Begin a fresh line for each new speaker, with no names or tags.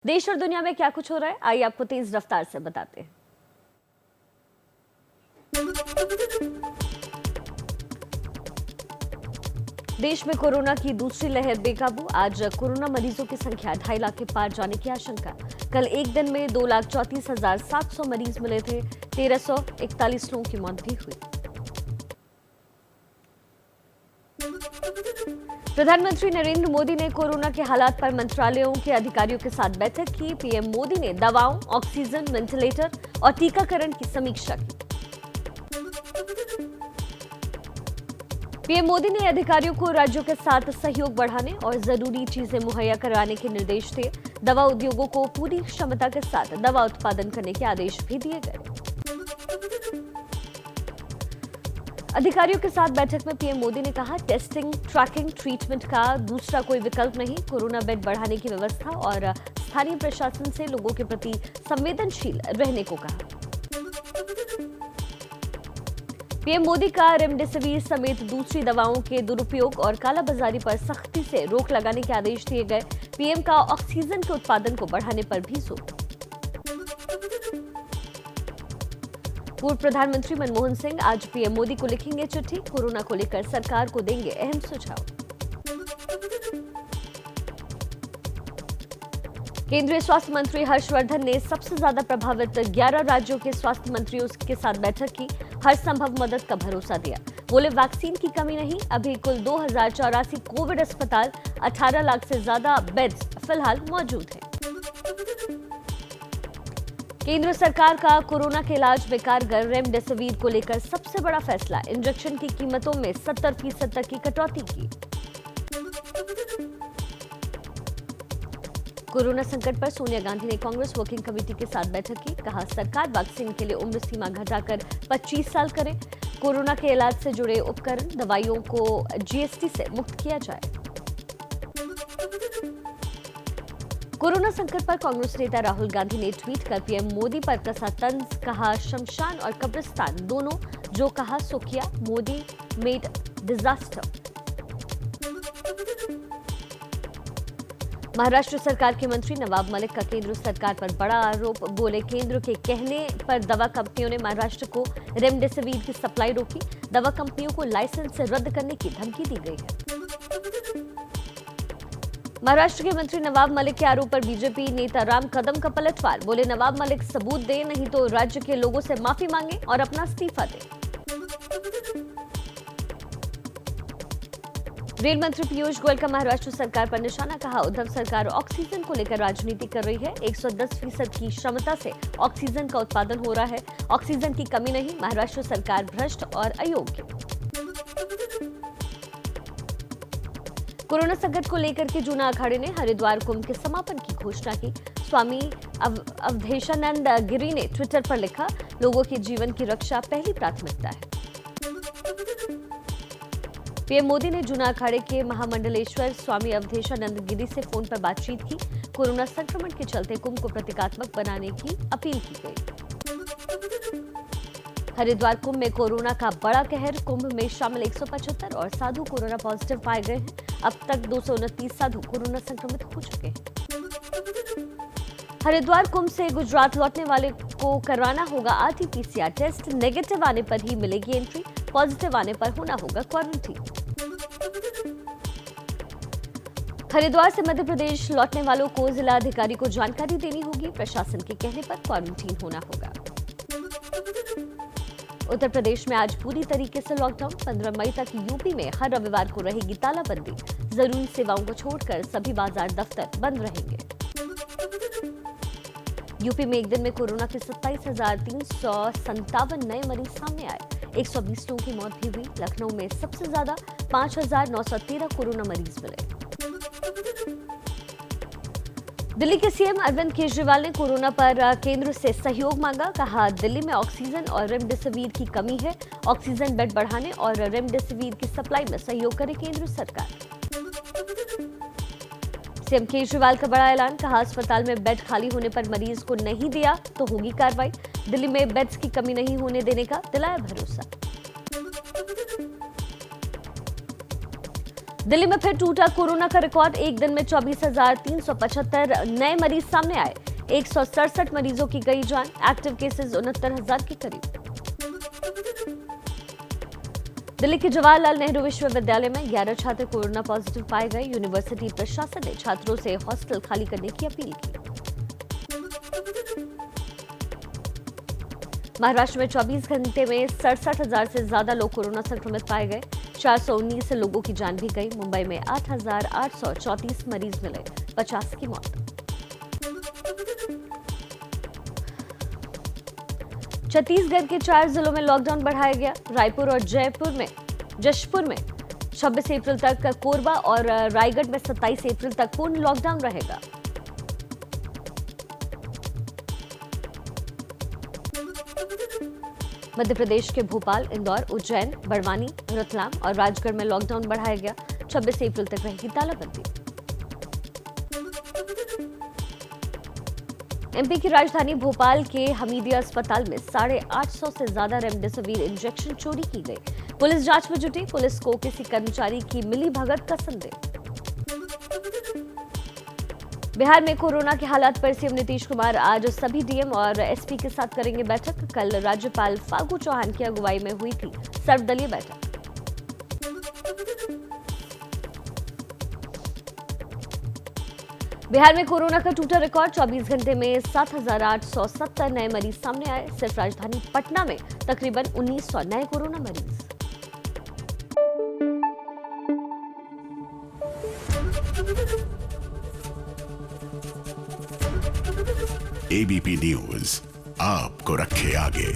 देश और दुनिया में क्या कुछ हो रहा है, आइए आपको तेज रफ्तार से बताते हैं। देश में कोरोना की दूसरी लहर बेकाबू। आज कोरोना मरीजों की संख्या 2.5 लाख के पार जाने की आशंका। कल एक दिन में 2,34,700 मरीज मिले थे। 1,341 लोगों की मौत भी हुई। प्रधानमंत्री नरेंद्र मोदी ने कोरोना के हालात पर मंत्रालयों के अधिकारियों के साथ बैठक की। पीएम मोदी ने दवाओं, ऑक्सीजन, वेंटिलेटर और टीकाकरण की समीक्षा की। पीएम मोदी ने अधिकारियों को राज्यों के साथ सहयोग बढ़ाने और जरूरी चीजें मुहैया कराने के निर्देश दिए। दवा उद्योगों को पूरी क्षमता के साथ दवा उत्पादन करने के आदेश भी दिए गए। अधिकारियों के साथ बैठक में पीएम मोदी ने कहा, टेस्टिंग, ट्रैकिंग, ट्रीटमेंट का दूसरा कोई विकल्प नहीं। कोरोना बेड बढ़ाने की व्यवस्था और स्थानीय प्रशासन से लोगों के प्रति संवेदनशील रहने को कहा। पीएम मोदी का रेमडेसिविर समेत दूसरी दवाओं के दुरुपयोग और कालाबाजारी पर सख्ती से रोक लगाने के आदेश दिए गए। पीएम का ऑक्सीजन के उत्पादन को बढ़ाने पर भी जोर। पूर्व प्रधानमंत्री मनमोहन सिंह आज पीएम मोदी को लिखेंगे चिट्ठी। कोरोना को लेकर सरकार को देंगे अहम सुझाव। केंद्रीय स्वास्थ्य मंत्री हर्षवर्धन ने सबसे ज्यादा प्रभावित 11 राज्यों के स्वास्थ्य मंत्रियों के साथ बैठक की। हर संभव मदद का भरोसा दिया। बोले, वैक्सीन की कमी नहीं। अभी कुल 2,084 कोविड अस्पताल, 18 लाख से ज्यादा बेड्स फिलहाल मौजूद हैं। केंद्र सरकार का कोरोना के इलाज में कारगर रेमडेसिविर को लेकर सबसे बड़ा फैसला। इंजेक्शन की कीमतों में 70% तक की कटौती की। कोरोना संकट पर सोनिया गांधी ने कांग्रेस वर्किंग कमेटी के साथ बैठक की। कहा, सरकार वैक्सीन के लिए उम्र सीमा घटाकर 25 साल करे। कोरोना के इलाज से जुड़े उपकरण, दवाइयों को जीएसटी से मुक्त किया जाए। कोरोना संकट पर कांग्रेस नेता राहुल गांधी ने ट्वीट कर पीएम मोदी पर कसा तंज। कहा, शमशान और कब्रिस्तान दोनों जो कहा सो किया। Modi made disaster. महाराष्ट्र सरकार के मंत्री नवाब मलिक का केंद्र सरकार पर बड़ा आरोप। बोले, केंद्र के कहने पर दवा कंपनियों ने महाराष्ट्र को रेमडेसिविर की सप्लाई रोकी। दवा कंपनियों को लाइसेंस रद्द करने की धमकी दी गई है। महाराष्ट्र के मंत्री नवाब मलिक के आरोप पर बीजेपी नेता राम कदम का पलटवार। बोले, नवाब मलिक सबूत दे, नहीं तो राज्य के लोगों से माफी मांगे और अपना इस्तीफा दे। रेल मंत्री पीयूष गोयल का महाराष्ट्र सरकार पर निशाना। कहा, उद्धव सरकार ऑक्सीजन को लेकर राजनीति कर रही है। 110% की क्षमता से ऑक्सीजन का उत्पादन हो रहा है। ऑक्सीजन की कमी नहीं। महाराष्ट्र सरकार भ्रष्ट और अयोग्य। कोरोना संकट को लेकर के जूना अखाड़े ने हरिद्वार कुंभ के समापन की घोषणा की। स्वामी अवधेशानंद गिरी ने ट्विटर पर लिखा, लोगों के जीवन की रक्षा पहली प्राथमिकता है। पीएम मोदी ने जूना अखाड़े के महामंडलेश्वर स्वामी अवधेशानंद गिरी से फोन पर बातचीत की। कोरोना संक्रमण के चलते कुंभ को प्रतीकात्मक बनाने की अपील की गई। हरिद्वार कुंभ में कोरोना का बड़ा कहर। कुंभ में शामिल 175 और साधु कोरोना पॉजिटिव पाए गए हैं। अब तक 229 साधु कोरोना संक्रमित हो चुके हैं। हरिद्वार कुंभ से गुजरात लौटने वाले को करवाना होगा आरटी-पीसीआर टेस्ट। नेगेटिव आने पर ही मिलेगी एंट्री। पॉजिटिव आने पर होना होगा क्वारंटीन। हरिद्वार से मध्य प्रदेश लौटने वालों को जिला अधिकारी को जानकारी देनी होगी। प्रशासन के कहने पर क्वारंटीन होना होगा। उत्तर प्रदेश में आज पूरी तरीके से लॉकडाउन। 15 मई तक यूपी में हर रविवार को रहेगी तालाबंदी। जरूरी सेवाओं को छोड़कर सभी बाजार, दफ्तर बंद रहेंगे। यूपी में एक दिन में कोरोना के 27,357 नए मरीज सामने आए। 120 लोगों की मौत भी हुई। लखनऊ में सबसे ज्यादा 5,913 कोरोना मरीज मिले। दिल्ली के सीएम अरविंद केजरीवाल ने कोरोना पर केंद्र से सहयोग मांगा। कहा, दिल्ली में ऑक्सीजन और रेमडेसिविर की कमी है। ऑक्सीजन बेड बढ़ाने और रेमडेसिविर की सप्लाई में सहयोग करे केंद्र सरकार। सीएम केजरीवाल का बड़ा ऐलान। कहा, अस्पताल में बेड खाली होने पर मरीज को नहीं दिया तो होगी कार्रवाई। दिल्ली में बेड्स की कमी नहीं होने देने का दिलाया भरोसा। दिल्ली में फिर टूटा कोरोना का रिकॉर्ड। एक दिन में 24,375 नए मरीज सामने आए। 167 मरीजों की गई जान। एक्टिव केसेस 69,000 के करीब। दिल्ली के जवाहरलाल नेहरू विश्वविद्यालय में 11 छात्र कोरोना पॉजिटिव पाए गए। यूनिवर्सिटी प्रशासन ने छात्रों से हॉस्टल खाली करने की अपील की। महाराष्ट्र में 24 घंटे में 67,000 से ज्यादा लोग कोरोना संक्रमित पाए गए। 419 लोगों की जान भी गई। मुंबई में 8,834 मरीज मिले, 50 की मौत। छत्तीसगढ़ के 4 जिलों में लॉकडाउन बढ़ाया गया। रायपुर और जशपुर में 26 अप्रैल तक, कोरबा और रायगढ़ में 27 अप्रैल तक पूर्ण लॉकडाउन रहेगा। मध्य प्रदेश के भोपाल, इंदौर, उज्जैन, बड़वानी, रतलाम और राजगढ़ में लॉकडाउन बढ़ाया गया। 26 अप्रैल तक रहेगी तालाबंदी। एमपी की राजधानी भोपाल के हमीदिया अस्पताल में 850 से ज्यादा रेमडेसिविर इंजेक्शन चोरी की गई। पुलिस जांच में जुटी। पुलिस को किसी कर्मचारी की मिलीभगत का संदेह। बिहार में कोरोना के हालात पर सीएम नीतीश कुमार आज सभी डीएम और एसपी के साथ करेंगे बैठक। कल राज्यपाल फागू चौहान की अगुवाई में हुई थी सर्वदलीय बैठक। बिहार में कोरोना का टूटा रिकॉर्ड। 24 घंटे में 7,870 नए मरीज सामने आए। सिर्फ राजधानी पटना में तकरीबन 1,900 नए कोरोना मरीज।
एबीपी न्यूज आपको रखे आगे।